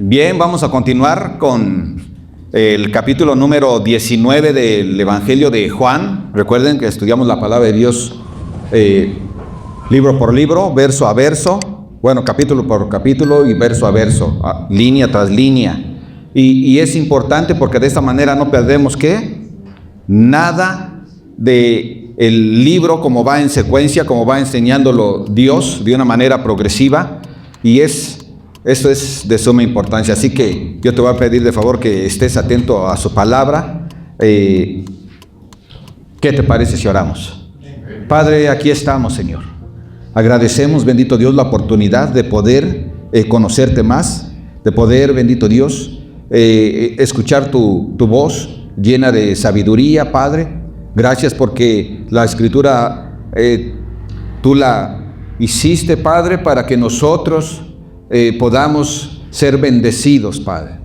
Bien, vamos a continuar con el capítulo número 19 del Evangelio de Juan. Recuerden que estudiamos la palabra de Dios libro por libro, verso a verso, bueno, capítulo por capítulo y verso a verso, línea tras línea. Y es importante porque de esta manera no perdemos ¿qué? Nada de el libro, como va en secuencia, como va enseñándolo Dios de una manera progresiva, y esto es de suma importancia. Así que yo te voy a pedir de favor que estés atento a su palabra. ¿Qué te parece si oramos? Padre, aquí estamos, Señor. Agradecemos, bendito Dios, la oportunidad de poder conocerte más, de poder, bendito Dios, escuchar tu voz llena de sabiduría, Padre. Gracias porque la Escritura tú la hiciste, Padre, para que nosotros podamos ser bendecidos, Padre.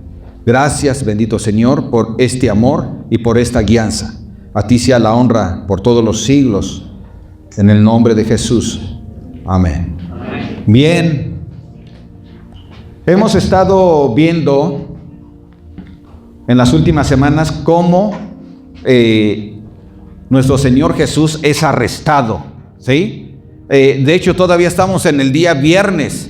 Gracias, bendito Señor, por este amor y por esta guianza. A ti sea la honra por todos los siglos, en el nombre de Jesús. Amén. Amén. Bien, hemos estado viendo en las últimas semanas cómo nuestro Señor Jesús es arrestado, ¿sí? De hecho, todavía estamos en el día viernes.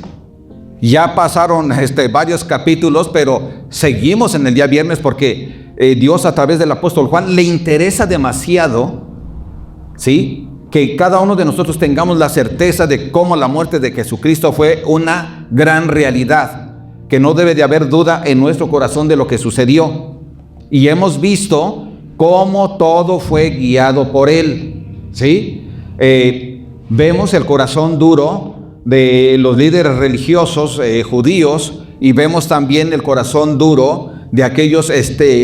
Ya pasaron varios capítulos, pero seguimos en el día viernes porque Dios, a través del apóstol Juan, le interesa demasiado, ¿sí?, que cada uno de nosotros tengamos la certeza de cómo la muerte de Jesucristo fue una gran realidad, que no debe de haber duda en nuestro corazón de lo que sucedió. Y hemos visto cómo todo fue guiado por Él, ¿sí? Vemos el corazón duro de los líderes religiosos judíos, y vemos también el corazón duro de aquellos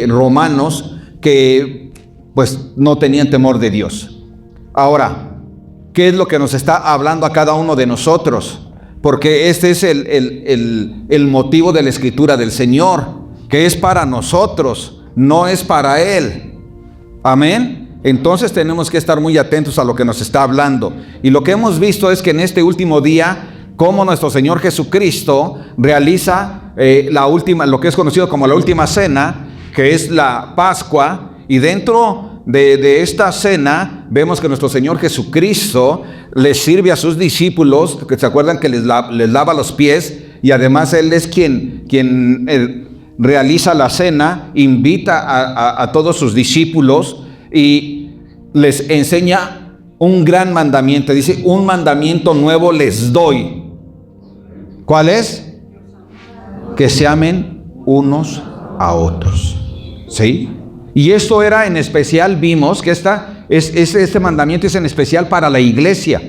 romanos que pues no tenían temor de Dios. Ahora, ¿qué es lo que nos está hablando a cada uno de nosotros? Porque este es el motivo de la Escritura del Señor, que es para nosotros, no es para Él. Amén. Entonces tenemos que estar muy atentos a lo que nos está hablando. Y lo que hemos visto es que en este último día, cómo nuestro Señor Jesucristo realiza lo que es conocido como la última cena, que es la Pascua. Y dentro de esta cena vemos que nuestro Señor Jesucristo les sirve a sus discípulos, que se acuerdan que les lava los pies, y además Él es quien realiza la cena, invita a todos sus discípulos y les enseña un gran mandamiento. Dice: un mandamiento nuevo les doy. ¿Cuál es? Que se amen unos a otros, ¿sí? Y esto era en especial, vimos que este mandamiento es en especial para la iglesia.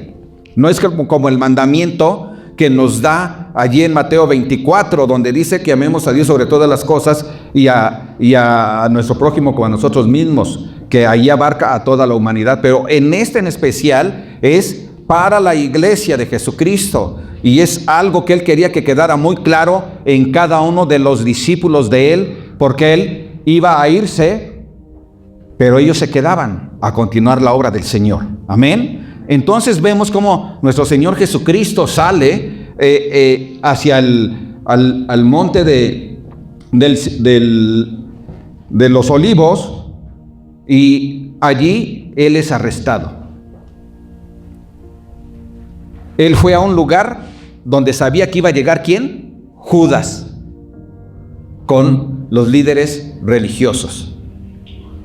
No es como el mandamiento que nos da allí en Mateo 24, donde dice que amemos a Dios sobre todas las cosas y a nuestro prójimo como a nosotros mismos, que ahí abarca a toda la humanidad. Pero en en especial es para la iglesia de Jesucristo, y es algo que Él quería que quedara muy claro en cada uno de los discípulos de Él, porque Él iba a irse, pero ellos se quedaban a continuar la obra del Señor. Amén. Entonces vemos cómo nuestro Señor Jesucristo sale hacia al monte de los Olivos, y allí Él es arrestado. Él fue a un lugar donde sabía que iba a llegar ¿quién? Judas, con los líderes religiosos.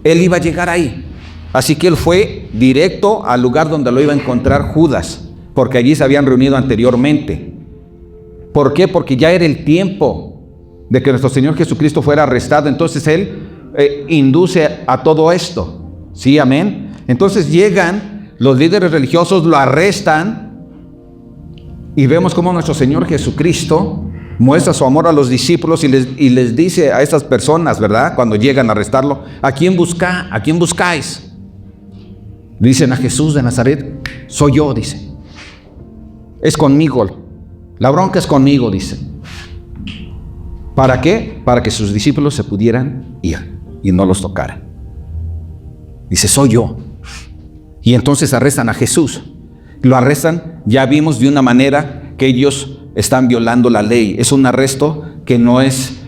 Él iba a llegar ahí. Así que Él fue directo al lugar donde lo iba a encontrar Judas, porque allí se habían reunido anteriormente. ¿Por qué? Porque ya era el tiempo de que nuestro Señor Jesucristo fuera arrestado. Entonces Él induce a todo esto. ¿Sí? Amén. Entonces llegan los líderes religiosos, lo arrestan, y vemos cómo nuestro Señor Jesucristo muestra su amor a los discípulos y les dice a estas personas, ¿verdad?, cuando llegan a arrestarlo: ¿a quién buscáis? Dicen: a Jesús de Nazaret. Soy yo, dice. Es conmigo. La bronca es conmigo, dice. ¿Para qué? Para que sus discípulos se pudieran ir y no los tocaran. Dice: soy yo. Y entonces arrestan a Jesús. Lo arrestan, ya vimos, de una manera que ellos están violando la ley. Es un arresto que no es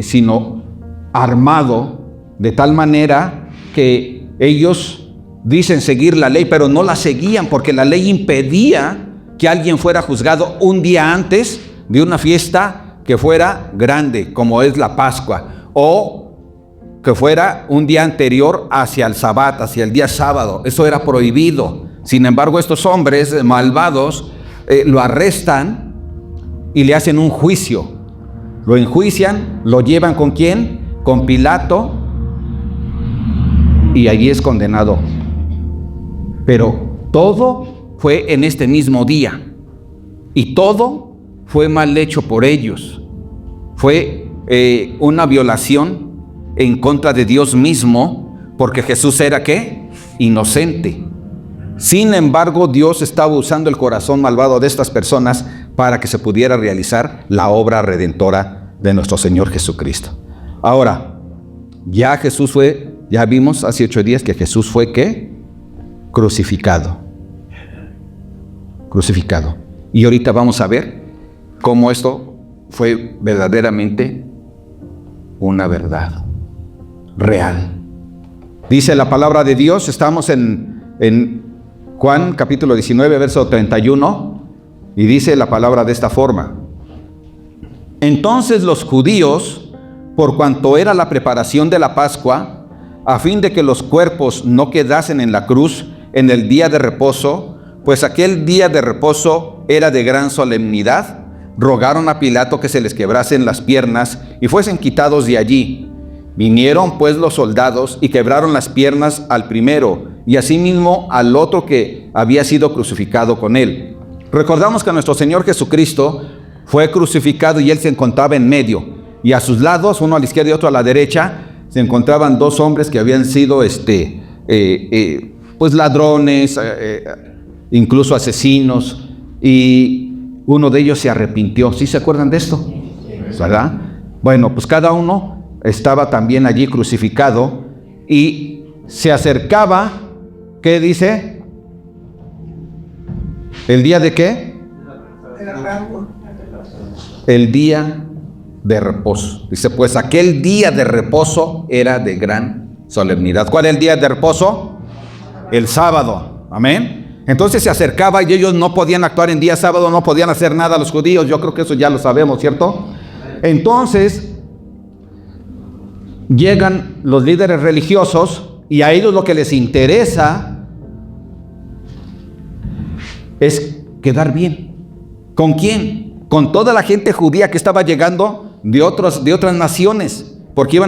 sino armado de tal manera que ellos dicen seguir la ley, pero no la seguían porque la ley impedía que alguien fuera juzgado un día antes de una fiesta que fuera grande, como es la Pascua, o que fuera un día anterior hacia el Sabbat, hacia el día sábado. Eso era prohibido. Sin embargo, estos hombres malvados lo arrestan y le hacen un juicio. Lo enjuician, lo llevan ¿con quién? Con Pilato, y allí es condenado. Pero todo fue en este mismo día, y todo fue mal hecho por ellos. Fue una violación en contra de Dios mismo, porque Jesús era ¿qué? Inocente. Sin embargo, Dios estaba usando el corazón malvado de estas personas para que se pudiera realizar la obra redentora de nuestro Señor Jesucristo. Ahora, ya Jesús fue, ya vimos hace 8 días que Jesús fue ¿qué? Crucificado. Crucificado. Y ahorita vamos a ver cómo esto fue verdaderamente una verdad real. Dice la palabra de Dios, estamos en Juan capítulo 19, verso 31, y dice la palabra de esta forma: entonces los judíos, por cuanto era la preparación de la Pascua, a fin de que los cuerpos no quedasen en la cruz en el día de reposo, pues aquel día de reposo era de gran solemnidad, rogaron a Pilato que se les quebrasen las piernas y fuesen quitados de allí. Vinieron pues los soldados y quebraron las piernas al primero y asimismo al otro que había sido crucificado con él. Recordamos que nuestro Señor Jesucristo fue crucificado y él se encontraba en medio, y a sus lados, uno a la izquierda y otro a la derecha, se encontraban 2 hombres que habían sido pues ladrones, incluso asesinos, y uno de ellos se arrepintió. ¿Sí se acuerdan de esto? ¿Verdad? Bueno, pues cada uno estaba también allí crucificado y se acercaba, ¿qué dice? ¿El día de qué? El día de reposo. Dice, pues aquel día de reposo era de gran solemnidad. ¿Cuál es el día de reposo? El sábado. Amén. Entonces se acercaba y ellos no podían actuar en día sábado, no podían hacer nada los judíos. Yo creo que eso ya lo sabemos, ¿cierto? Entonces llegan los líderes religiosos y a ellos lo que les interesa es quedar bien. ¿Con quién? Con toda la gente judía que estaba llegando de otras naciones, porque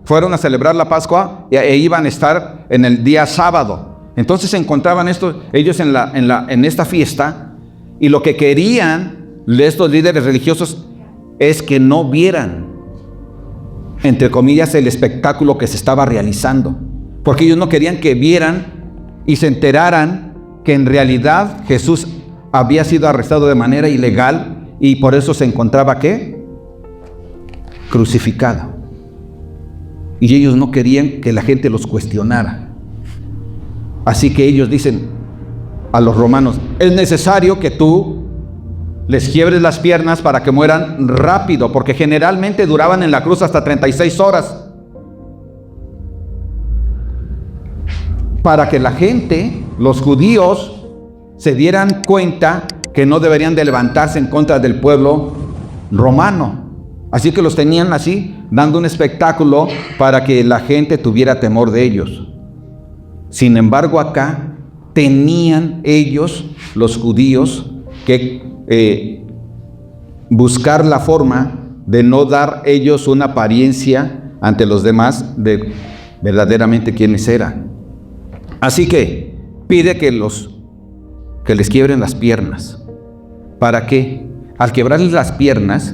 fueron a celebrar la Pascua e iban a estar en el día sábado. Entonces se encontraban ellos en esta fiesta, y lo que querían estos líderes religiosos es que no vieran, entre comillas, el espectáculo que se estaba realizando, porque ellos no querían que vieran y se enteraran que en realidad Jesús había sido arrestado de manera ilegal y por eso se encontraba ¿qué? Crucificado. Y ellos no querían que la gente los cuestionara. Así que ellos dicen a los romanos: es necesario que tú les quiebres las piernas para que mueran rápido, porque generalmente duraban en la cruz hasta 36 horas. Para que la gente, los judíos, se dieran cuenta que no deberían de levantarse en contra del pueblo romano. Así que los tenían así, dando un espectáculo para que la gente tuviera temor de ellos. Sin embargo, acá tenían ellos, los judíos, que buscar la forma de no dar ellos una apariencia ante los demás de verdaderamente quiénes eran. Así que pide que les quiebren las piernas. ¿Para qué? Al quebrarles las piernas,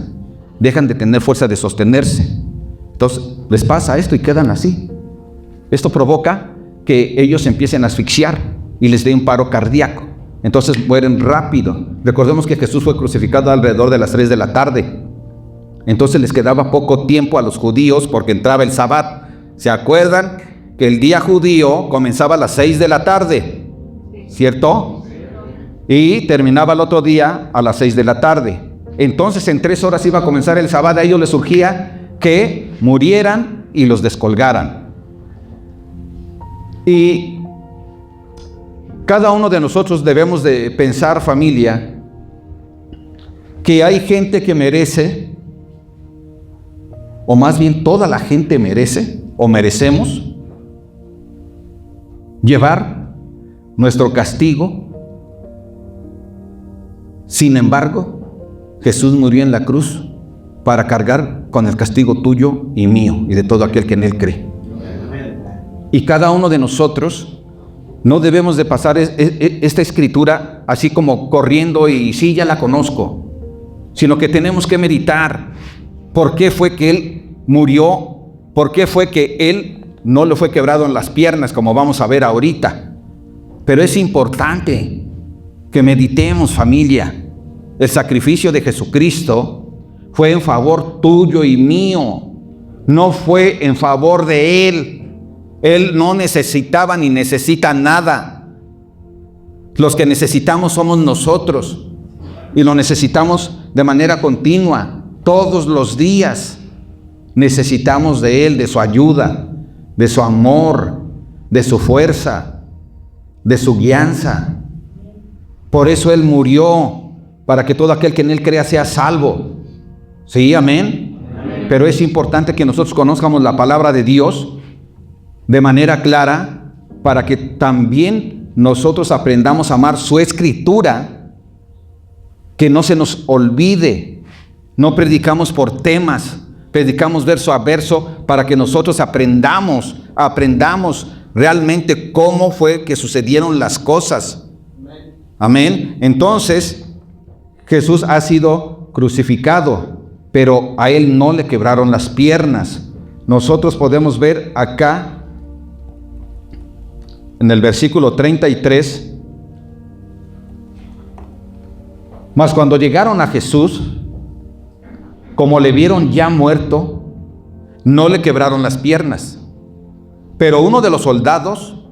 dejan de tener fuerza de sostenerse. Entonces les pasa esto y quedan así. Esto provoca que ellos empiecen a asfixiar y les dé un paro cardíaco. Entonces mueren rápido. Recordemos que Jesús fue crucificado alrededor de las 3 de la tarde. Entonces les quedaba poco tiempo a los judíos porque entraba el Sabbat. ¿Se acuerdan que el día judío comenzaba a las 6 de la tarde? ¿Cierto? Y terminaba el otro día a las 6 de la tarde. entonces en 3 horas iba a comenzar el sábado. A ellos les surgía que murieran y los descolgaran. Y cada uno de nosotros debemos de pensar, familia, que hay gente que merece, o más bien toda la gente merece, o merecemos, llevar nuestro castigo. Sin embargo, Jesús murió en la cruz para cargar con el castigo tuyo y mío y de todo aquel que en Él cree. Y cada uno de nosotros no debemos de pasar esta escritura así como corriendo y sí, ya la conozco, sino que tenemos que meditar por qué fue que Él murió, por qué fue que Él no le fue quebrado en las piernas, como vamos a ver ahorita. Pero es importante que meditemos, familia. El sacrificio de Jesucristo fue en favor tuyo y mío, no fue en favor de Él. Él no necesitaba ni necesita nada. Los que necesitamos somos nosotros, y lo necesitamos de manera continua, todos los días. Necesitamos de Él, de su ayuda, de su amor, de su fuerza, de su guianza. Por eso Él murió, para que todo aquel que en Él crea sea salvo. ¿Sí? Amén. Pero es importante que nosotros conozcamos la palabra de Dios de manera clara, para que también nosotros aprendamos a amar su escritura, que no se nos olvide. No predicamos por temas, predicamos verso a verso para que nosotros aprendamos realmente cómo fue que sucedieron las cosas. Amén. Entonces, Jesús ha sido crucificado, pero a Él no le quebraron las piernas. Nosotros podemos ver acá en el versículo 33, mas cuando llegaron a Jesús, como le vieron ya muerto, no le quebraron las piernas. Pero uno de los soldados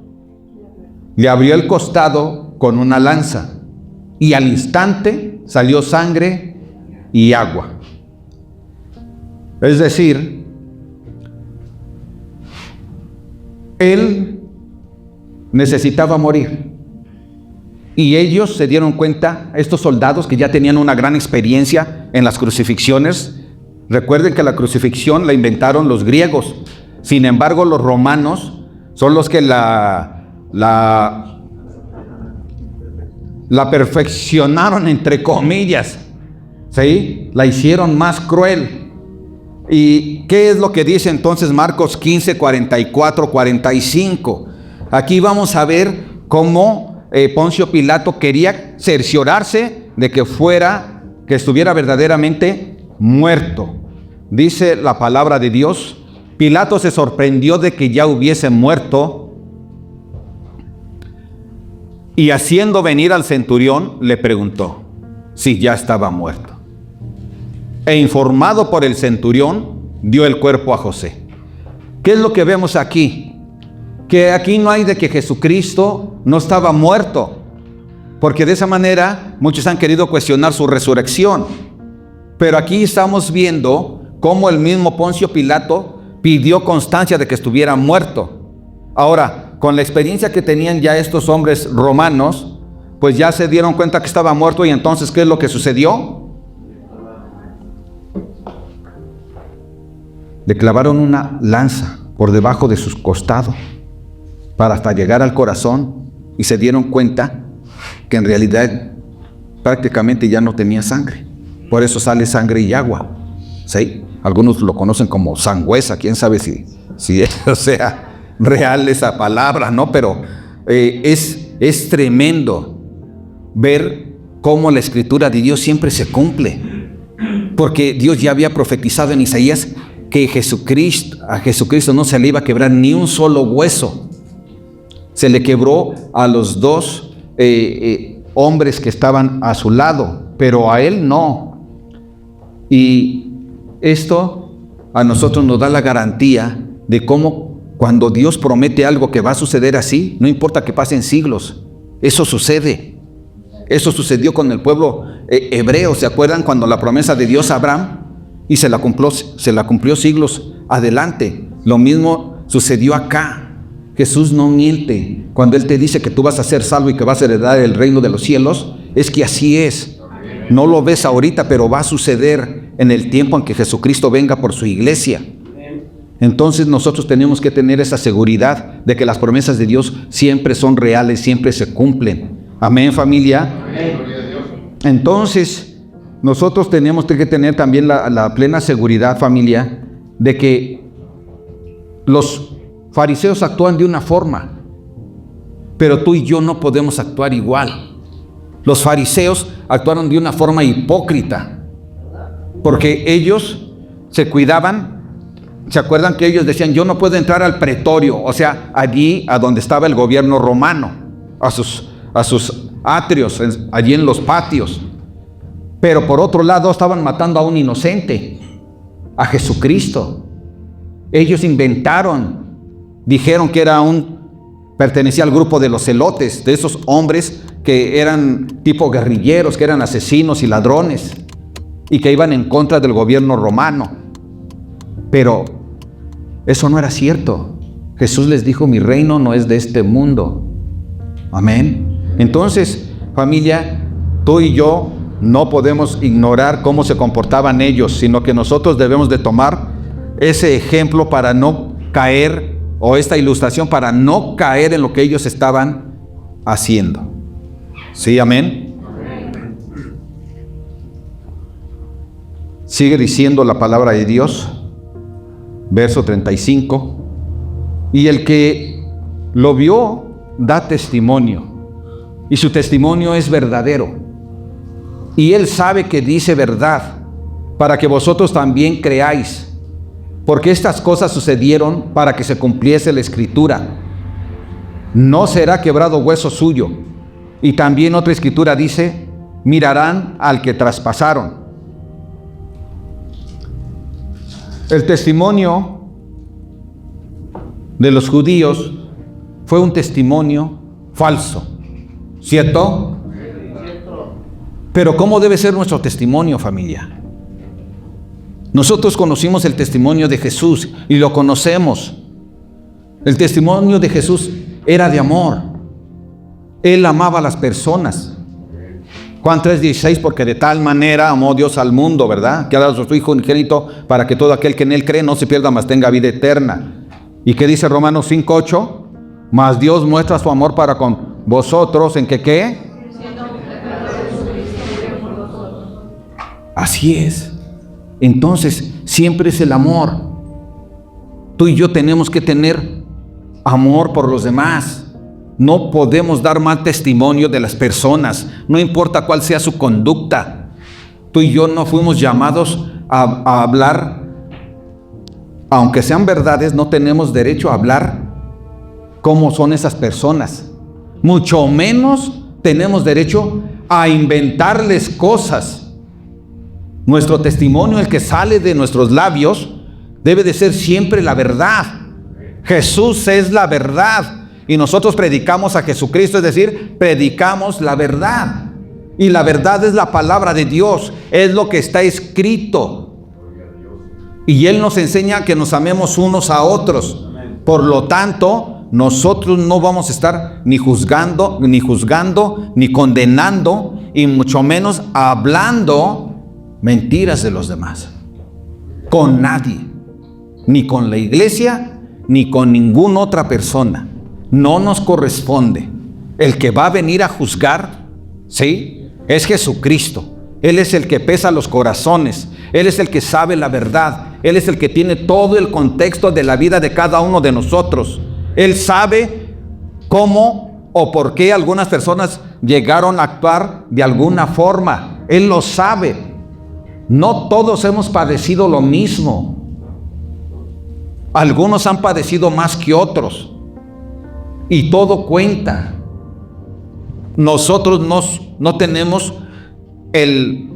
le abrió el costado con una lanza, y al instante salió sangre y agua. Es decir, Él necesitaba morir. Y ellos se dieron cuenta, estos soldados que ya tenían una gran experiencia en las crucifixiones. Recuerden que la crucifixión la inventaron los griegos. Sin embargo, los romanos son los que la perfeccionaron, entre comillas. ¿Sí? La hicieron más cruel. ¿Y qué es lo que dice entonces Marcos 15, 44, 45? Aquí vamos a ver cómo Poncio Pilato quería cerciorarse de que estuviera verdaderamente muerto. Dice la palabra de Dios: Pilato se sorprendió de que ya hubiese muerto, y haciendo venir al centurión, le preguntó si ya estaba muerto. E informado por el centurión, dio el cuerpo a José. ¿Qué es lo que vemos aquí? Que aquí no hay de que Jesucristo no estaba muerto, porque de esa manera muchos han querido cuestionar su resurrección. Pero aquí estamos viendo cómo el mismo Poncio Pilato pidió constancia de que estuviera muerto. Ahora, con la experiencia que tenían ya estos hombres romanos, pues ya se dieron cuenta que estaba muerto. Y entonces, ¿qué es lo que sucedió? Le clavaron una lanza por debajo de sus costados, para hasta llegar al corazón, y se dieron cuenta que en realidad prácticamente ya no tenía sangre. Por eso sale sangre y agua. ¿Sí? Algunos lo conocen como sangüesa, quién sabe si eso sea real esa palabra, ¿no? Pero es tremendo ver cómo la escritura de Dios siempre se cumple, porque Dios ya había profetizado en Isaías que a Jesucristo no se le iba a quebrar ni un solo hueso. Se le quebró a los dos hombres que estaban a su lado, pero a Él no. Y esto a nosotros nos da la garantía de cómo cuando Dios promete algo que va a suceder así, no importa que pasen siglos, eso sucede. Eso sucedió con el pueblo hebreo. ¿Se acuerdan cuando la promesa de Dios a Abraham? Y se la cumplió siglos adelante. Lo mismo sucedió acá. Jesús no miente. Cuando Él te dice que tú vas a ser salvo y que vas a heredar el reino de los cielos, es que así es. No lo ves ahorita, pero va a suceder en el tiempo en que Jesucristo venga por su iglesia. Entonces nosotros tenemos que tener esa seguridad de que las promesas de Dios siempre son reales, siempre se cumplen. Amén, familia. Amén. Entonces nosotros tenemos que tener también la plena seguridad, familia, de que los fariseos actúan de una forma, pero tú y yo no podemos actuar igual. Los fariseos actuaron de una forma hipócrita, porque ellos se cuidaban. ¿Se acuerdan que ellos decían, yo no puedo entrar al pretorio? O sea, allí a donde estaba el gobierno romano, a sus atrios, allí en los patios. Pero por otro lado estaban matando a un inocente, a Jesucristo. Ellos inventaron, dijeron que pertenecía al grupo de los celotes, de esos hombres que eran tipo guerrilleros, que eran asesinos y ladrones, y que iban en contra del gobierno romano. Pero eso no era cierto. Jesús les dijo, mi reino no es de este mundo. Amén. Entonces, familia, tú y yo no podemos ignorar cómo se comportaban ellos, sino que nosotros debemos de tomar ese ejemplo para no caer, o esta ilustración para no caer en lo que ellos estaban haciendo. ¿Sí, amén? Sigue diciendo la palabra de Dios, verso 35. Y el que lo vio da testimonio, y su testimonio es verdadero. Y él sabe que dice verdad, para que vosotros también creáis. Porque estas cosas sucedieron para que se cumpliese la Escritura. No será quebrado hueso suyo. Y también otra Escritura dice, mirarán al que traspasaron. El testimonio de los judíos fue un testimonio falso, ¿cierto? Pero ¿cómo debe ser nuestro testimonio, familia? Nosotros conocimos el testimonio de Jesús y lo conocemos. El testimonio de Jesús era de amor. Él amaba a las personas. Juan 3:16, porque de tal manera amó Dios al mundo, ¿verdad? Que ha dado a su Hijo unigénito para que todo aquel que en Él cree no se pierda, mas tenga vida eterna. ¿Y qué dice Romanos 5:8? Mas Dios muestra su amor para con vosotros, ¿en que qué? Así es. Entonces, siempre es el amor. Tú y yo tenemos que tener amor por los demás. No podemos dar mal testimonio de las personas, no importa cuál sea su conducta. Tú y yo no fuimos llamados a hablar, aunque sean verdades, no tenemos derecho a hablar cómo son esas personas. Mucho menos tenemos derecho a inventarles cosas. Nuestro testimonio, el que sale de nuestros labios, debe de ser siempre la verdad. Jesús es la verdad y nosotros predicamos a Jesucristo, es decir, predicamos la verdad. Y la verdad es la palabra de Dios, es lo que está escrito. Y Él nos enseña que nos amemos unos a otros. Por lo tanto, nosotros no vamos a estar ni juzgando, ni condenando, y mucho menos hablando mentiras de los demás. Con nadie, ni con la iglesia, ni con ninguna otra persona. No nos corresponde. El que va a venir a juzgar, ¿sí?, es Jesucristo. Él es el que pesa los corazones. Él es el que sabe la verdad. Él es el que tiene todo el contexto de la vida de cada uno de nosotros. Él sabe cómo o por qué algunas personas llegaron a actuar de alguna forma. Él lo sabe. No todos hemos padecido lo mismo. Algunos han padecido más que otros. Y todo cuenta. Nosotros no tenemos el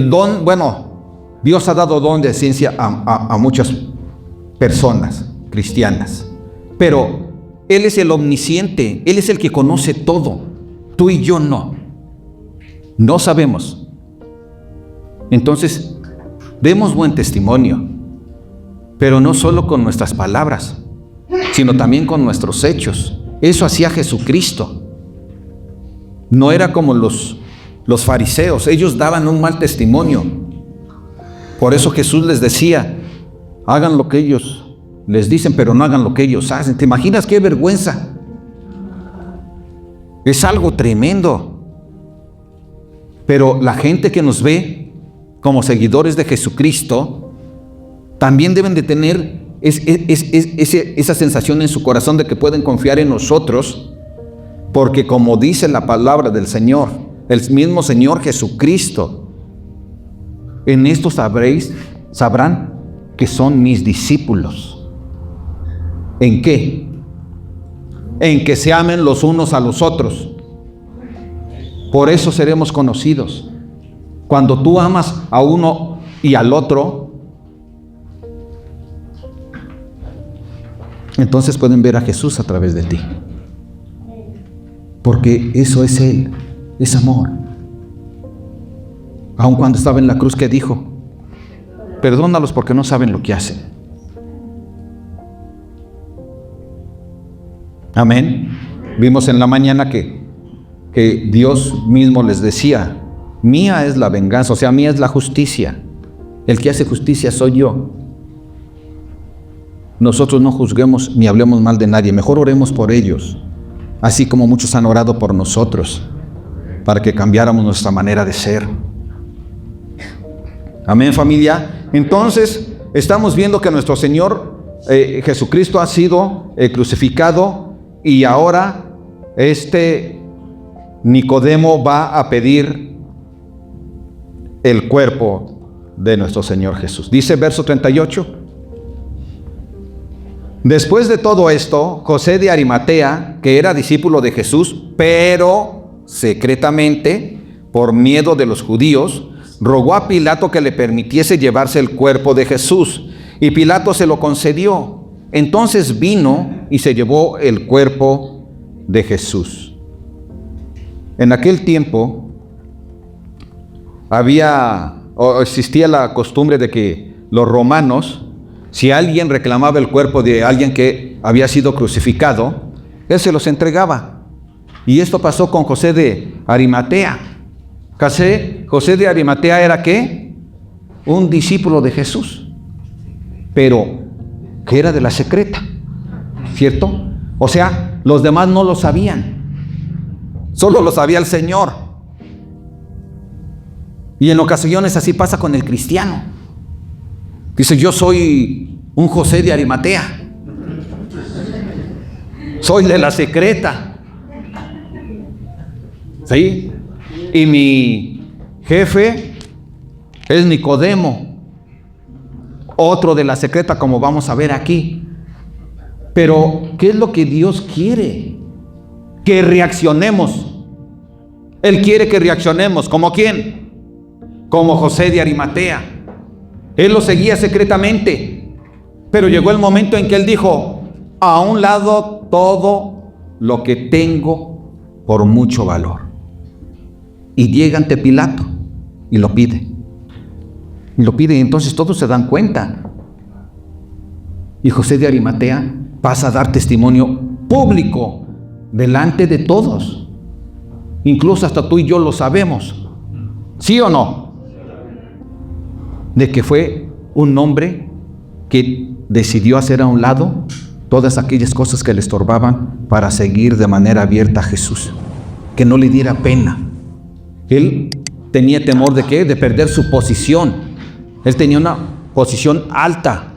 don. Bueno, Dios ha dado don de ciencia a muchas personas cristianas. Pero Él es el omnisciente. Él es el que conoce todo. tú y yo no. No sabemos. Entonces, demos buen testimonio, pero no solo con nuestras palabras, sino también con nuestros hechos. Eso hacía Jesucristo. No era como los fariseos. Ellos daban un mal testimonio. Por eso Jesús les decía, hagan lo que ellos les dicen, pero no hagan lo que ellos hacen. ¿Te imaginas qué vergüenza? Es algo tremendo. Pero la gente que nos ve como seguidores de Jesucristo también deben de tener esa sensación en su corazón de que pueden confiar en nosotros, porque como dice la palabra del Señor, el mismo Señor Jesucristo, en esto sabrán que son mis discípulos. ¿En qué? En que se amen los unos a los otros. Por eso seremos conocidos. Cuando tú amas a uno y al otro, entonces pueden ver a Jesús a través de ti. Porque eso es Él, es amor. Aun cuando estaba en la cruz, ¿qué dijo? Perdónalos porque no saben lo que hacen. Amén. Vimos en la mañana que Dios mismo les decía, mía es la venganza, o sea, mía es la justicia. El que hace justicia soy yo. Nosotros no juzguemos ni hablemos mal de nadie, mejor oremos por ellos, así como muchos han orado por nosotros, para que cambiáramos nuestra manera de ser. Amén, familia. Entonces, estamos viendo que nuestro Señor Jesucristo ha sido crucificado, y ahora Nicodemo va a pedir el cuerpo de nuestro Señor Jesús. Dice verso 38. Después de todo esto, José de Arimatea, que era discípulo de Jesús, pero secretamente, por miedo de los judíos, rogó a Pilato que le permitiese llevarse el cuerpo de Jesús, y Pilato se lo concedió. Entonces vino y se llevó el cuerpo de Jesús. En aquel tiempo existía la costumbre de que los romanos, si alguien reclamaba el cuerpo de alguien que había sido crucificado, él se los entregaba. Y esto pasó con José de Arimatea. José de Arimatea era ¿qué? Un discípulo de Jesús, pero que era de la secreta, ¿cierto? O sea, los demás no lo sabían, solo lo sabía el Señor. Y en ocasiones así pasa con el cristiano. Dice, yo soy un José de Arimatea, soy de la secreta, ¿sí? Y mi jefe es Nicodemo, otro de la secreta, como vamos a ver aquí. Pero, ¿qué es lo que Dios quiere? Que reaccionemos. Él quiere que reaccionemos. ¿Como quién? Como José de Arimatea. Él lo seguía secretamente, pero llegó el momento en que él dijo, a un lado todo lo que tengo por mucho valor. Y llega ante Pilato y lo pide. Y lo pide, y entonces todos se dan cuenta. Y José de Arimatea pasa a dar testimonio público delante de todos. Incluso hasta tú y yo lo sabemos. ¿Sí o no? De que fue un hombre que decidió hacer a un lado todas aquellas cosas que le estorbaban para seguir de manera abierta a Jesús. Que no le diera pena. Él tenía temor de ¿qué? De perder su posición. Él tenía una posición alta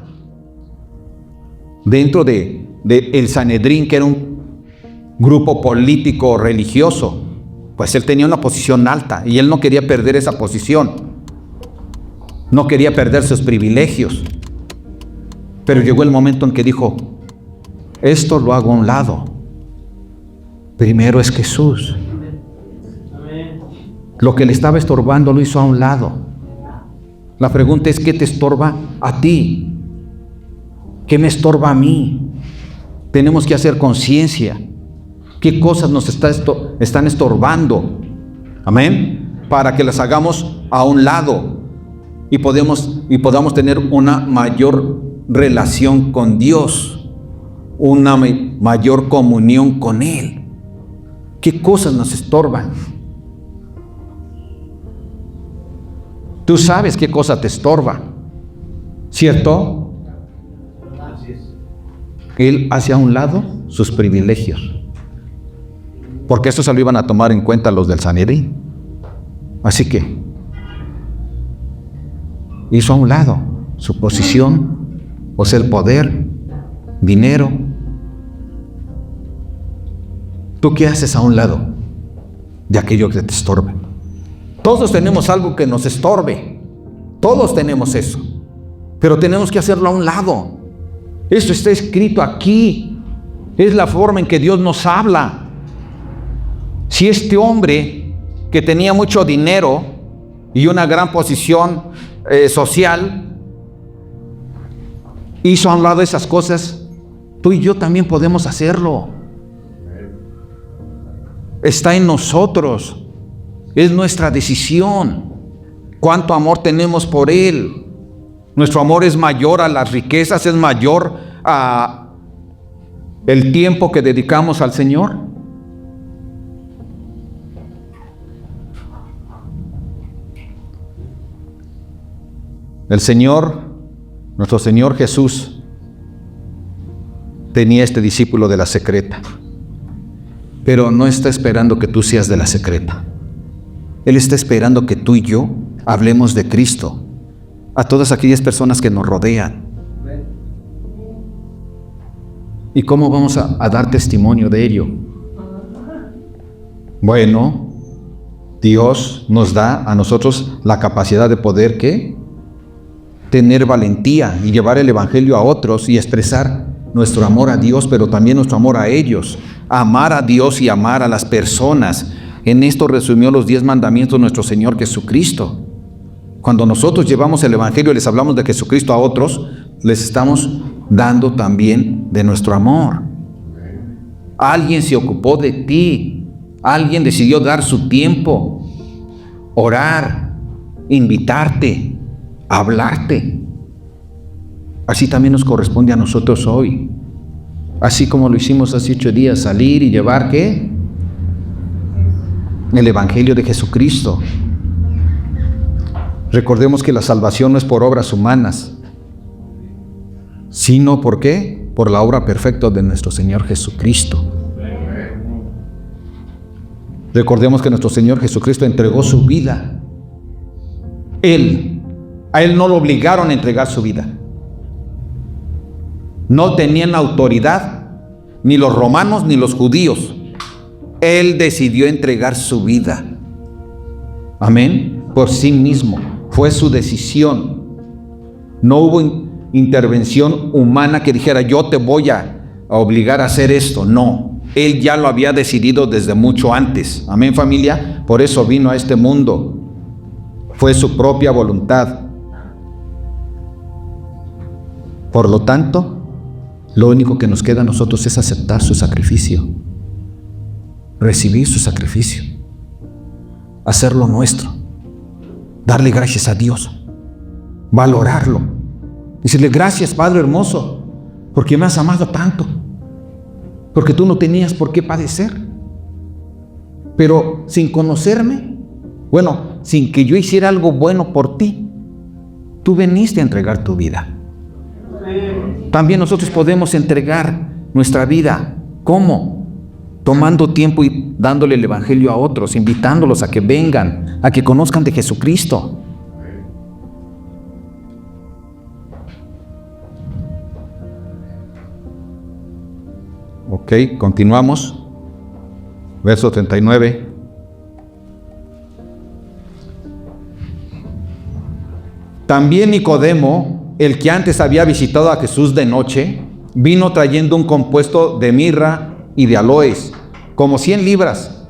dentro de el Sanedrín, que era un grupo político religioso. Pues él tenía una posición alta y él no quería perder esa posición. No quería perder sus privilegios. Pero llegó el momento en que dijo, esto lo hago a un lado. Primero es Jesús. Lo que le estaba estorbando lo hizo a un lado. La pregunta es, ¿qué te estorba a ti? ¿Qué me estorba a mí? Tenemos que hacer conciencia ¿Qué cosas nos están estorbando? Amén. Para que las hagamos a un lado y podamos tener una mayor relación con Dios, una mayor comunión con Él. ¿Qué cosas nos estorban? Tú sabes qué cosa te estorba, ¿cierto? Él hace a un lado sus privilegios, porque esto se lo iban a tomar en cuenta los del Sanedrín. Así que hizo a un lado su posición, o sea, el poder, dinero. ¿Tú qué haces a un lado de aquello que te estorbe? Todos tenemos algo que nos estorbe. Todos tenemos eso. Pero tenemos que hacerlo a un lado. Esto está escrito aquí. Es la forma en que Dios nos habla. Si este hombre que tenía mucho dinero y una gran posición social hizo a un lado esas cosas, tú y yo también podemos hacerlo. Está en nosotros. Es nuestra decisión. Cuánto amor tenemos por Él. Nuestro amor es mayor a las riquezas, es mayor a el tiempo que dedicamos al Señor. El Señor, nuestro Señor Jesús, tenía este discípulo de la secreta, pero no está esperando que tú seas de la secreta. Él está esperando que tú y yo hablemos de Cristo a todas aquellas personas que nos rodean. ¿Y cómo vamos a dar testimonio de ello? Bueno, Dios nos da a nosotros la capacidad de poder, ¿qué? Tener valentía y llevar el evangelio a otros y expresar nuestro amor a Dios, pero también nuestro amor a ellos. Amar a Dios y amar a las personas. En esto resumió los 10 mandamientos nuestro Señor Jesucristo. Cuando nosotros llevamos el evangelio y les hablamos de Jesucristo a otros, les estamos dando también de nuestro amor. Alguien se ocupó de ti. Alguien decidió dar su tiempo, orar, invitarte, hablarte. Así también nos corresponde a nosotros hoy. Así como lo hicimos hace 8 días, salir y llevar, ¿qué? El evangelio de Jesucristo. Recordemos que la salvación no es por obras humanas, sino ¿por qué? Por la obra perfecta de nuestro Señor Jesucristo. Recordemos que nuestro Señor Jesucristo entregó su vida. A Él no lo obligaron a entregar su vida. No tenían autoridad, ni los romanos ni los judíos. Él decidió entregar su vida. Amén. Por sí mismo. Fue su decisión. No hubo intervención humana que dijera, yo te voy a obligar a hacer esto. No. Él ya lo había decidido desde mucho antes. Amén, familia. Por eso vino a este mundo. Fue su propia voluntad. Por lo tanto, lo único que nos queda a nosotros es aceptar su sacrificio, recibir su sacrificio, hacerlo nuestro, darle gracias a Dios, valorarlo, decirle gracias, Padre hermoso, porque me has amado tanto, porque tú no tenías por qué padecer, pero sin conocerme, bueno, sin que yo hiciera algo bueno por ti, tú viniste a entregar tu vida. También nosotros podemos entregar nuestra vida. ¿Cómo? Tomando tiempo y dándole el evangelio a otros, invitándolos a que vengan, a que conozcan de Jesucristo. Ok, continuamos. Verso 39. También Nicodemo, el que antes había visitado a Jesús de noche, vino trayendo un compuesto de mirra y de aloes, como 100 libras.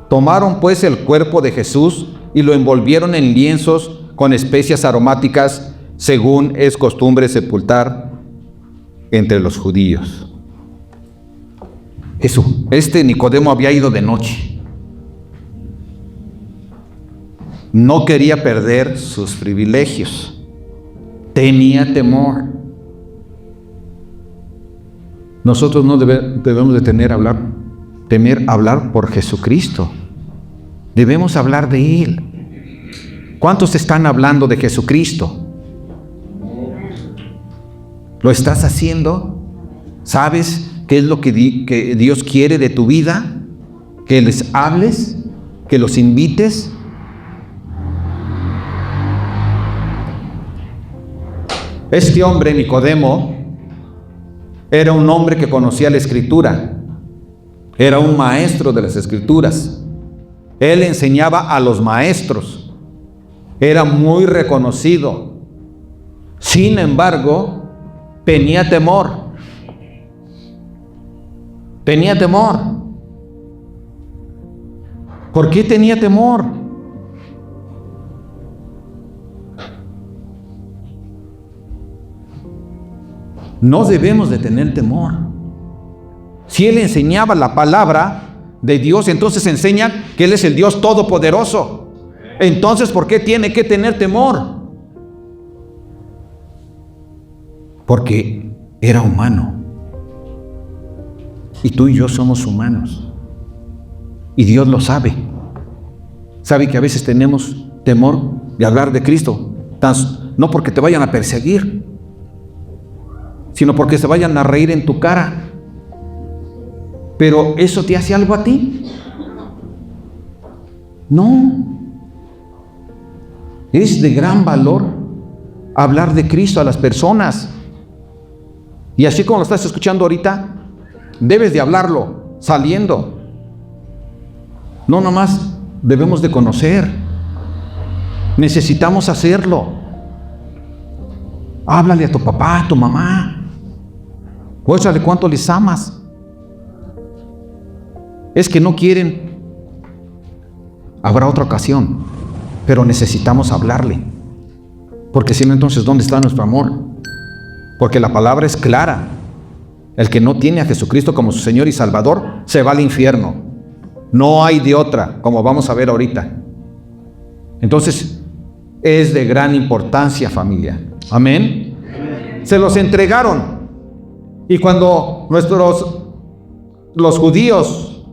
Tomaron pues el cuerpo de Jesús y lo envolvieron en lienzos con especias aromáticas, según es costumbre sepultar entre los judíos. Nicodemo había ido de noche. No quería perder sus privilegios. Tenía temor. Nosotros no debemos de temer hablar por Jesucristo. Debemos hablar de Él. ¿Cuántos están hablando de Jesucristo? ¿Lo estás haciendo? ¿Sabes qué es lo que Dios quiere de tu vida? Que les hables, que los invites. Este hombre, Nicodemo, era un hombre que conocía la Escritura. Era un maestro de las Escrituras. Él enseñaba a los maestros. Era muy reconocido. Sin embargo, tenía temor. Tenía temor. ¿Por qué tenía temor? No debemos de tener temor. Si Él enseñaba la palabra de Dios, entonces enseña que Él es el Dios todopoderoso. Entonces, ¿por qué tiene que tener temor? Porque era humano. Y tú y yo somos humanos. Y Dios lo sabe. Sabe que a veces tenemos temor de hablar de Cristo. No porque te vayan a perseguir, sino porque se vayan a reír en tu cara. Pero ¿eso te hace algo a ti? No. Es de gran valor hablar de Cristo a las personas. Y así como lo estás escuchando ahorita, debes de hablarlo saliendo. No nomás debemos de conocer. Necesitamos hacerlo. Háblale a tu papá, a tu mamá. Muéstrale cuánto les amas. Es que no quieren. Habrá otra ocasión, pero necesitamos hablarle. Porque si no, entonces, ¿dónde está nuestro amor? Porque la palabra es clara. El que no tiene a Jesucristo como su Señor y Salvador, se va al infierno. No hay de otra, como vamos a ver ahorita. Entonces, es de gran importancia, familia. Amén. Se los entregaron. Y cuando los judíos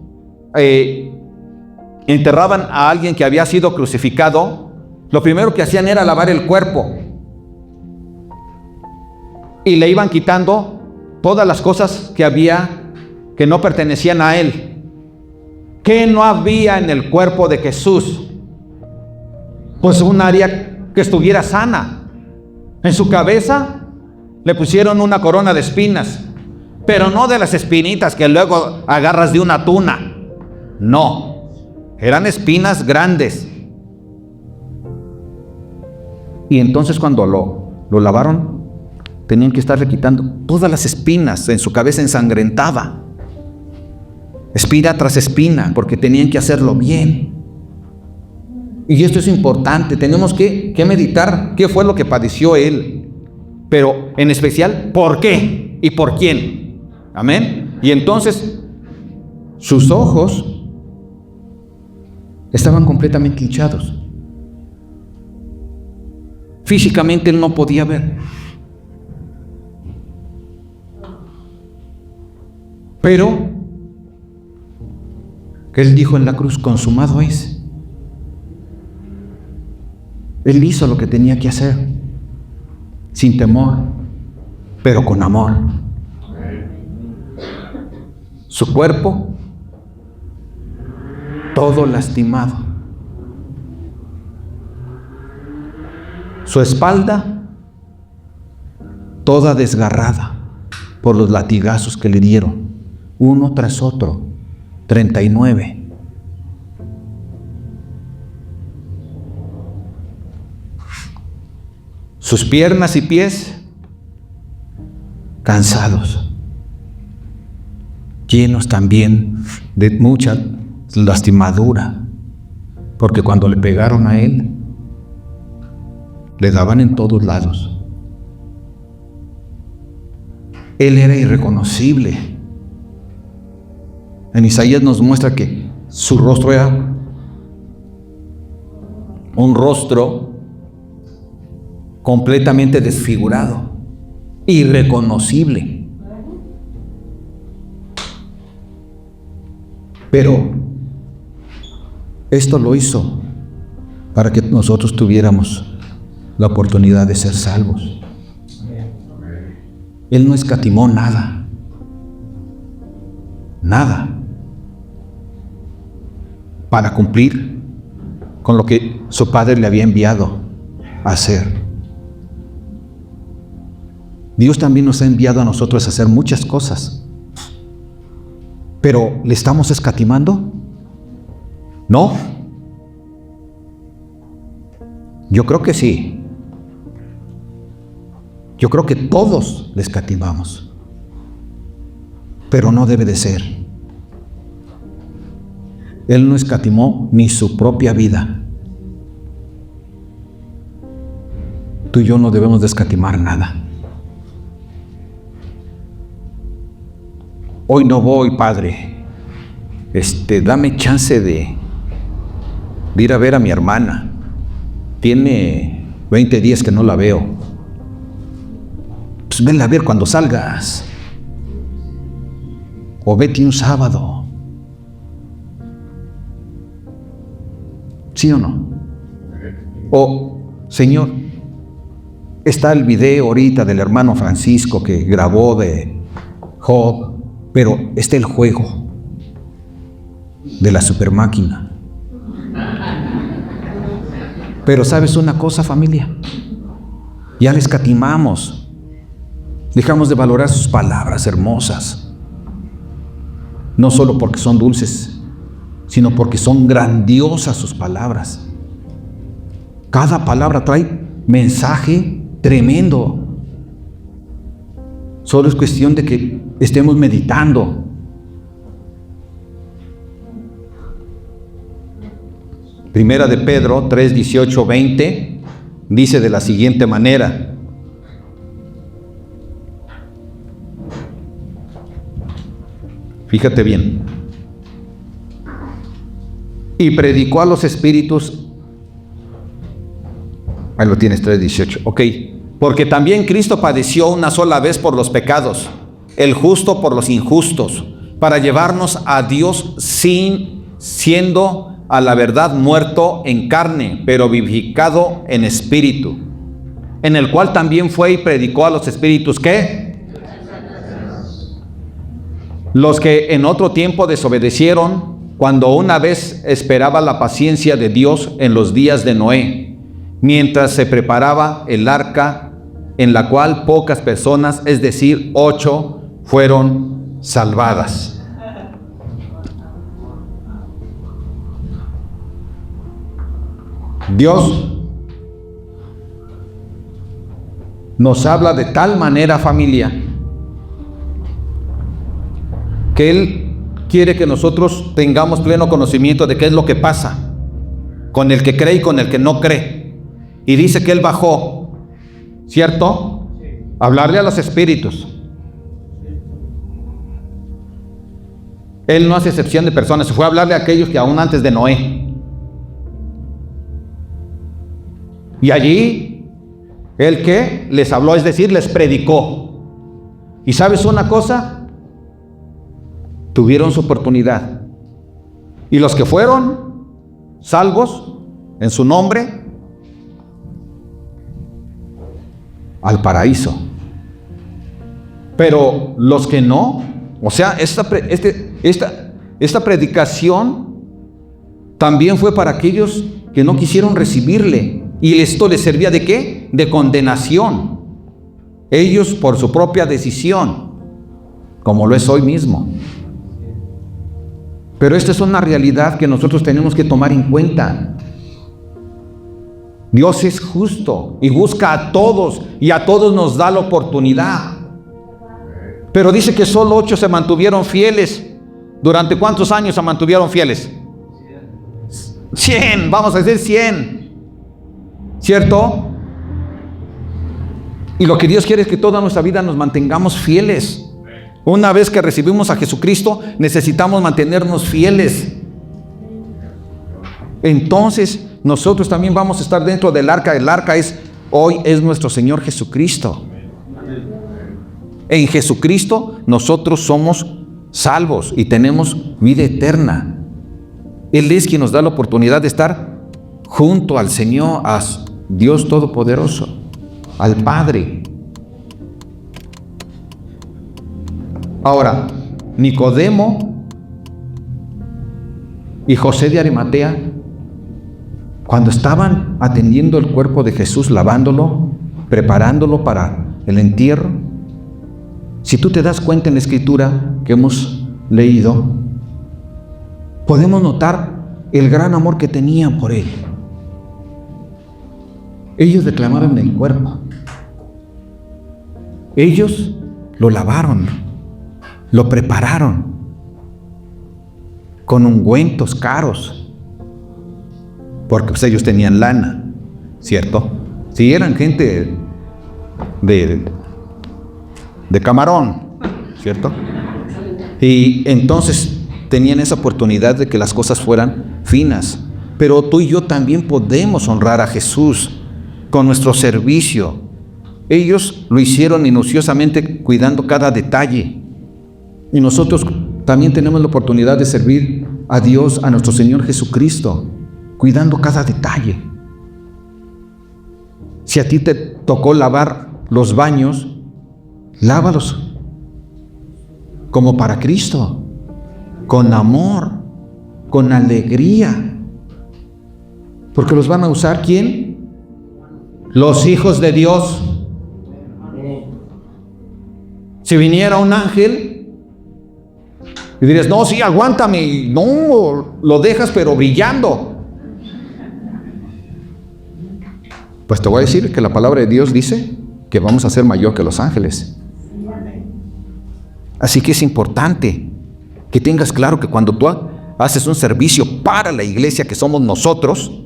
enterraban a alguien que había sido crucificado, lo primero que hacían era lavar el cuerpo. Y le iban quitando todas las cosas que no pertenecían a él. ¿Qué no había en el cuerpo de Jesús? Pues un área que estuviera sana. En su cabeza le pusieron una corona de espinas, pero no de las espinitas que luego agarras de una tuna. No, eran espinas grandes. Y entonces cuando lo lavaron, tenían que estarle quitando todas las espinas. En su cabeza ensangrentada, espina tras espina, porque tenían que hacerlo bien. Y esto es importante. Tenemos que meditar qué fue lo que padeció Él, pero en especial, ¿por qué? ¿Y por quién? Amén. Y entonces, sus ojos estaban completamente hinchados. Físicamente Él no podía ver. Pero Él dijo en la cruz: consumado es. Él hizo lo que tenía que hacer, sin temor, pero con amor. Su cuerpo todo lastimado, su espalda toda desgarrada por los latigazos que le dieron, uno tras otro, 39. Sus piernas y pies cansados, llenos también de mucha lastimadura, porque cuando le pegaron a Él, le daban en todos lados. Él era irreconocible. En Isaías nos muestra que su rostro era un rostro completamente desfigurado, irreconocible. Pero esto lo hizo para que nosotros tuviéramos la oportunidad de ser salvos. Él no escatimó nada, para cumplir con lo que su Padre le había enviado a hacer. Dios también nos ha enviado a nosotros a hacer muchas cosas, pero ¿le estamos escatimando? ¿No? Yo creo que sí. Yo creo que todos le escatimamos, pero no debe de ser. Él no escatimó ni su propia vida. Tú y yo no debemos de escatimar nada. Hoy no voy, Padre. Dame chance de ir a ver a mi hermana. Tiene 20 días que no la veo. Pues venla a ver cuando salgas. O vete un sábado. ¿Sí o no? O, Señor, está el video ahorita del hermano Francisco que grabó de Job, pero está el juego de la supermáquina. Pero ¿sabes una cosa, familia? Ya le escatimamos. Dejamos de valorar sus palabras hermosas. No solo porque son dulces, sino porque son grandiosas sus palabras. Cada palabra trae mensaje tremendo. Solo es cuestión de que estemos meditando. Primera de Pedro 3, 18, 20 dice de la siguiente manera: fíjate bien. Y predicó a los espíritus. Ahí lo tienes, 3:18. Ok. Porque también Cristo padeció una sola vez por los pecados, el justo por los injustos, para llevarnos a Dios siendo a la verdad muerto en carne, pero vivificado en espíritu, en el cual también fue y predicó a los espíritus ¿qué? Los que en otro tiempo desobedecieron, cuando una vez esperaba la paciencia de Dios en los días de Noé, mientras se preparaba el arca, en la cual pocas personas, es decir, 8, fueron salvadas. Dios nos habla de tal manera, familia, que Él quiere que nosotros tengamos pleno conocimiento de qué es lo que pasa con el que cree y con el que no cree. Y dice que Él bajó, ¿cierto? A hablarle a los espíritus. Él no hace excepción de personas. Se fue a hablarle a aquellos que aún antes de Noé. Y allí, ¿Él qué? Les habló, es decir, les predicó. ¿Y sabes una cosa? Tuvieron su oportunidad. Y los que fueron salvos en su nombre, al paraíso. Pero los que no, o sea, esta predicación también fue para aquellos que no quisieron recibirle. ¿Y esto les servía de qué? De condenación. Ellos por su propia decisión, como lo es hoy mismo. Pero esta es una realidad que nosotros tenemos que tomar en cuenta. Dios es justo y busca a todos, y a todos nos da la oportunidad. Pero dice que solo 8 se mantuvieron fieles. ¿Durante cuántos años se mantuvieron fieles? 100, vamos a decir 100. ¿Cierto? Y lo que Dios quiere es que toda nuestra vida nos mantengamos fieles Una vez que recibimos a Jesucristo, necesitamos mantenernos fieles. Entonces, nosotros también vamos a estar dentro del arca. El arca hoy es nuestro Señor Jesucristo. En Jesucristo nosotros somos salvos y tenemos vida eterna. Él es quien nos da la oportunidad de estar junto al Señor, a Dios Todopoderoso, al Padre. Ahora, Nicodemo y José de Arimatea, cuando estaban atendiendo el cuerpo de Jesús, lavándolo, preparándolo para el entierro, si tú te das cuenta en la escritura que hemos leído, podemos notar el gran amor que tenían por él. Ellos declamaron el cuerpo. Ellos lo lavaron, lo prepararon con ungüentos caros, porque pues ellos tenían lana, ¿cierto? Si eran gente de camarón, ¿cierto? Y entonces tenían esa oportunidad de que las cosas fueran finas. Pero tú y yo también podemos honrar a Jesús con nuestro servicio. Ellos lo hicieron minuciosamente, cuidando cada detalle. Y nosotros también tenemos la oportunidad de servir a Dios, a nuestro Señor Jesucristo, cuidando cada detalle. Si a ti te tocó lavar los baños, lávalos como para Cristo, con amor, con alegría. Porque los van a usar, ¿quién? Los hijos de Dios. Si viniera un ángel y dirías, no, sí, aguántame, no, lo dejas pero brillando. Pues te voy a decir que la palabra de Dios dice que vamos a ser mayor que los ángeles. Así que es importante que tengas claro que cuando tú haces un servicio para la iglesia que somos nosotros,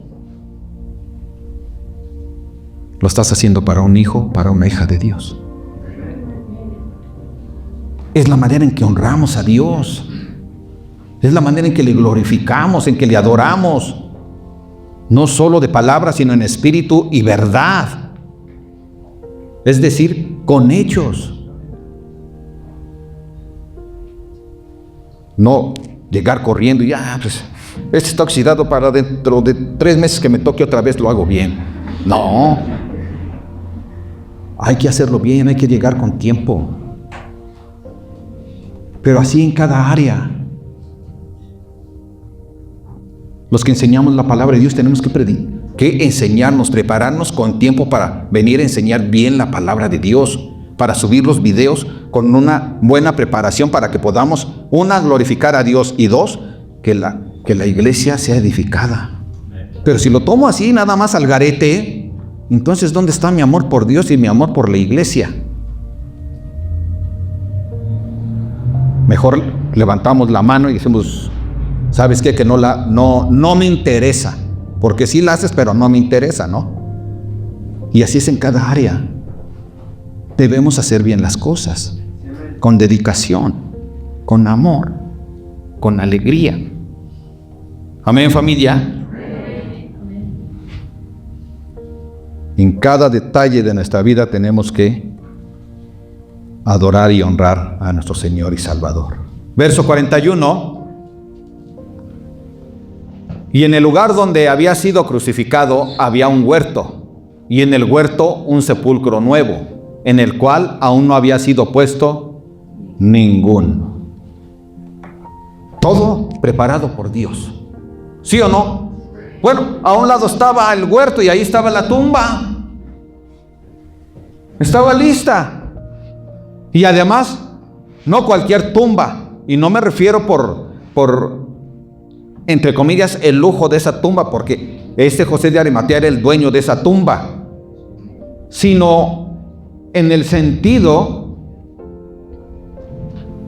lo estás haciendo para un hijo, para una hija de Dios. Es la manera en que honramos a Dios. Es la manera en que le glorificamos, en que le adoramos. No solo de palabras, sino en espíritu y verdad. Es decir, con hechos. No llegar corriendo y pues este está oxidado, para dentro de 3 meses que me toque otra vez lo hago bien. No. Hay que hacerlo bien, hay que llegar con tiempo. Pero así en cada área. Los que enseñamos la palabra de Dios tenemos que enseñarnos, prepararnos con tiempo para venir a enseñar bien la palabra de Dios, para subir los videos con una buena preparación para que podamos, 1, glorificar a Dios, y 2, que la iglesia sea edificada. Pero si lo tomo así, nada más al garete, entonces ¿dónde está mi amor por Dios y mi amor por la iglesia? Mejor levantamos la mano y decimos, ¿sabes qué? Que no me interesa, porque sí la haces, pero no me interesa, ¿no? Y así es en cada área. Debemos hacer bien las cosas, con dedicación, con amor, con alegría. Amén, familia. En cada detalle de nuestra vida tenemos que adorar y honrar a nuestro Señor y Salvador. Verso 41. Y en el lugar donde había sido crucificado había un huerto, y en el huerto un sepulcro nuevo, en el cual aún no había sido puesto ninguno. Todo preparado por Dios. ¿Sí o no? Bueno, a un lado estaba el huerto y ahí estaba la tumba. Estaba lista. Y además, no cualquier tumba. Y no me refiero por entre comillas, el lujo de esa tumba, porque José de Arimatea era el dueño de esa tumba, sino en el sentido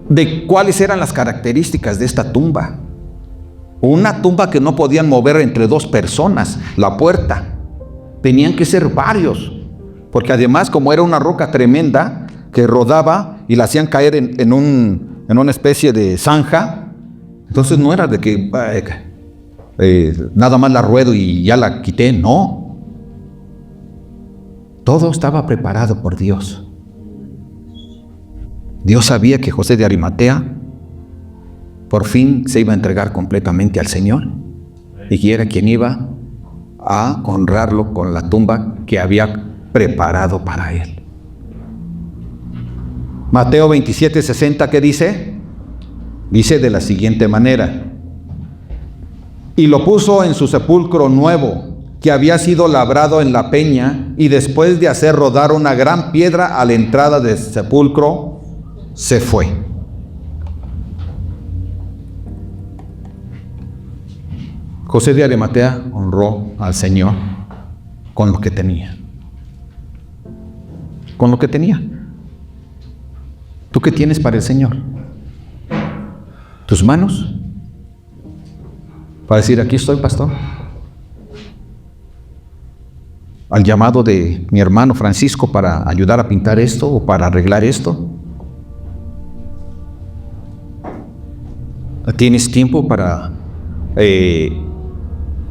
de cuáles eran las características de esta tumba. Una tumba que no podían mover entre 2 personas, la puerta. Tenían que ser varios, porque además, como era una roca tremenda, que rodaba y la hacían caer en una especie de zanja. Entonces no era de que nada más la ruedo y ya la quité, no. Todo estaba preparado por Dios. Dios sabía que José de Arimatea por fin se iba a entregar completamente al Señor y que era quien iba a honrarlo con la tumba que había preparado para él. Mateo 27:60, ¿qué dice? Dice de la siguiente manera: y lo puso en su sepulcro nuevo, que había sido labrado en la peña, y después de hacer rodar una gran piedra a la entrada del sepulcro, se fue. José de Arimatea honró al Señor con lo que tenía. Con lo que tenía. ¿Tú qué tienes para el Señor? ¿Tus manos? Para decir, aquí estoy, pastor. Al llamado de mi hermano Francisco para ayudar a pintar esto o para arreglar esto. ¿Tienes tiempo para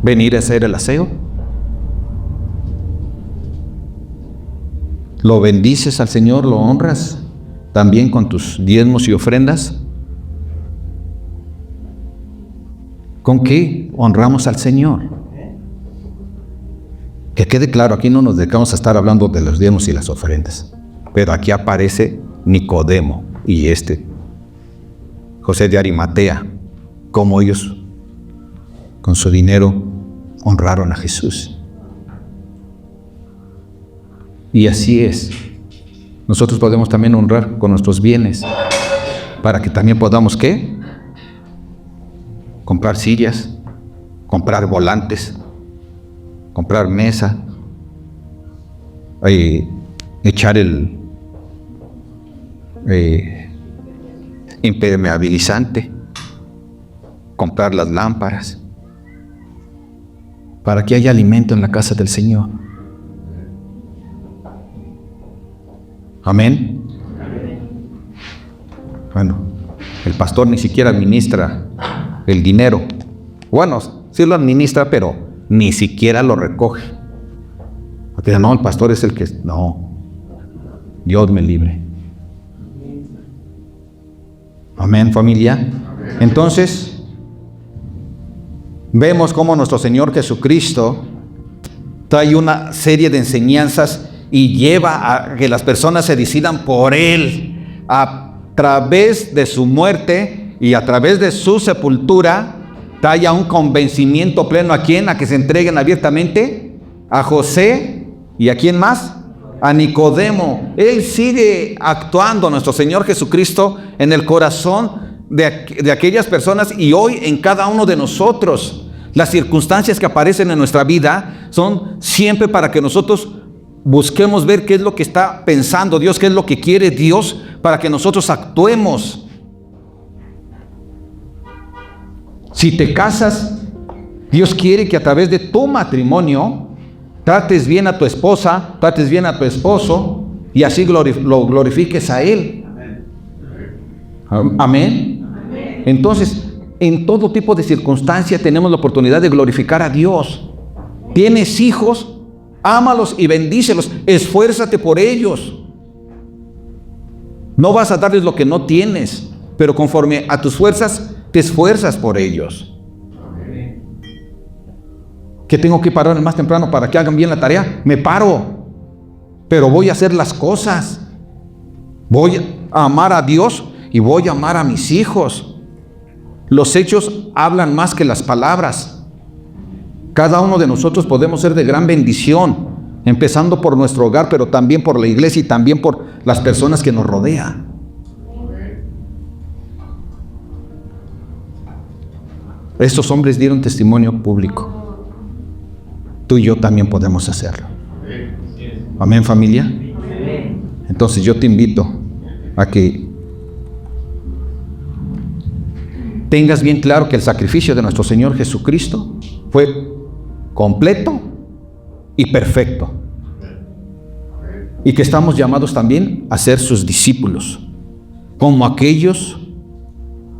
venir a hacer el aseo? ¿Lo bendices al Señor? ¿Lo honras también con tus diezmos y ofrendas? ¿Con qué honramos al Señor? Que quede claro, aquí no nos dedicamos a estar hablando de los diezmos y las ofrendas, pero aquí aparece Nicodemo y José de Arimatea, como ellos con su dinero honraron a Jesús. Y así es. Nosotros podemos también honrar con nuestros bienes, para que también podamos, ¿qué? Comprar sillas, comprar volantes, comprar mesa, echar el impermeabilizante, comprar las lámparas, para que haya alimento en la casa del Señor. Amén. Bueno, el pastor ni siquiera administra el dinero. Bueno, sí lo administra, pero ni siquiera lo recoge. Porque no, el pastor es el que... No, Dios me libre. Amén, familia. Entonces, vemos cómo nuestro Señor Jesucristo trae una serie de enseñanzas y lleva a que las personas se decidan por Él. A través de su muerte y a través de su sepultura, trae un convencimiento pleno. ¿A quién? A que se entreguen abiertamente a José y ¿a quién más? A Nicodemo. Él sigue actuando, nuestro Señor Jesucristo, en el corazón de aquellas personas y hoy en cada uno de nosotros. Las circunstancias que aparecen en nuestra vida son siempre para que nosotros busquemos ver qué es lo que está pensando Dios, qué es lo que quiere Dios, para que nosotros actuemos. Si te casas, Dios quiere que a través de tu matrimonio trates bien a tu esposa, trates bien a tu esposo y así lo glorifiques a Él. Amén. Entonces, en todo tipo de circunstancia tenemos la oportunidad de glorificar a Dios. Tienes hijos, ámalos y bendícelos, esfuérzate por ellos. No vas a darles lo que no tienes, pero conforme a tus fuerzas, te esfuerzas por ellos. ¿Que tengo que parar más temprano para que hagan bien la tarea? Me paro, pero voy a hacer las cosas. Voy a amar a Dios y voy a amar a mis hijos. Los hechos hablan más que las palabras. Cada uno de nosotros podemos ser de gran bendición, empezando por nuestro hogar, pero también por la iglesia y también por las personas que nos rodean. Estos hombres dieron testimonio público. Tú y yo también podemos hacerlo. Amén, familia. Entonces yo te invito a que tengas bien claro que el sacrificio de nuestro Señor Jesucristo fue completo y perfecto. y que estamos llamados también a ser sus discípulos, como aquellos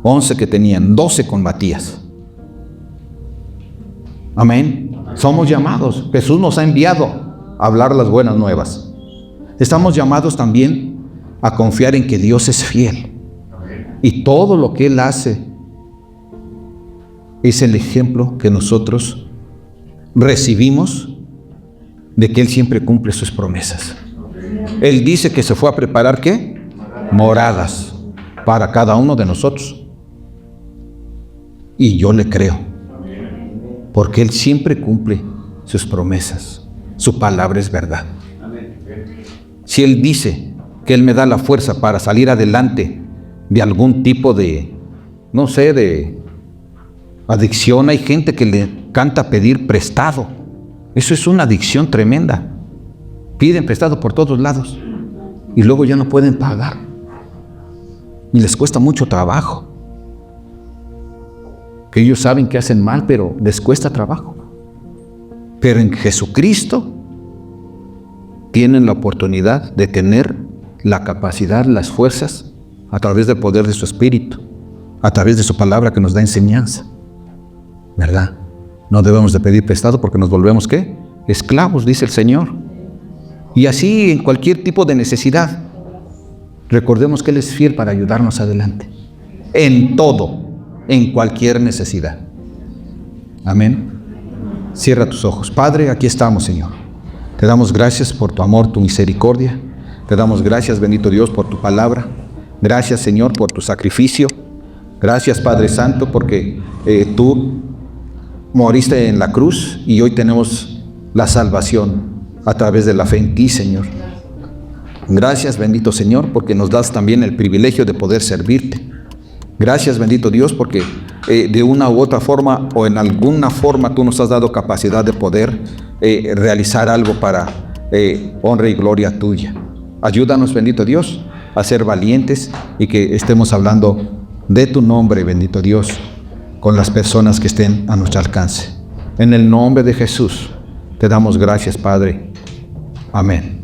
11 que tenían, 12 con Matías. Amén. Somos llamados. Jesús nos ha enviado a hablar las buenas nuevas. Estamos llamados también a confiar en que Dios es fiel. Y todo lo que Él hace es el ejemplo que nosotros recibimos de que Él siempre cumple sus promesas. Él dice que se fue a preparar, ¿qué? Moradas para cada uno de nosotros. Y yo le creo, porque Él siempre cumple sus promesas. Su palabra es verdad. Si Él dice que Él me da la fuerza para salir adelante de algún tipo de, no sé, de adicción, hay gente que le encanta pedir prestado. Eso es una adicción tremenda. Piden prestado por todos lados y luego ya no pueden pagar. Y les cuesta mucho trabajo. Que ellos saben que hacen mal, pero les cuesta trabajo. Pero en Jesucristo tienen la oportunidad de tener la capacidad, las fuerzas, a través del poder de su Espíritu, a través de su palabra que nos da enseñanza. ¿Verdad? No debemos de pedir prestado porque nos volvemos, ¿qué? Esclavos, dice el Señor. Y así en cualquier tipo de necesidad, recordemos que Él es fiel para ayudarnos adelante. En todo, en cualquier necesidad. Amén. Cierra tus ojos. Padre, aquí estamos, Señor. Te damos gracias por tu amor, tu misericordia. Te damos gracias, bendito Dios, por tu palabra. Gracias, Señor, por tu sacrificio. Gracias, Padre Santo, porque tú moriste en la cruz y hoy tenemos la salvación a través de la fe en ti, Señor. Gracias, bendito Señor, porque nos das también el privilegio de poder servirte. Gracias, bendito Dios, porque de una u otra forma o en alguna forma tú nos has dado capacidad de poder realizar algo para honra y gloria tuya. Ayúdanos, bendito Dios, a ser valientes y que estemos hablando de tu nombre, bendito Dios, con las personas que estén a nuestro alcance. En el nombre de Jesús, te damos gracias, Padre. Amén.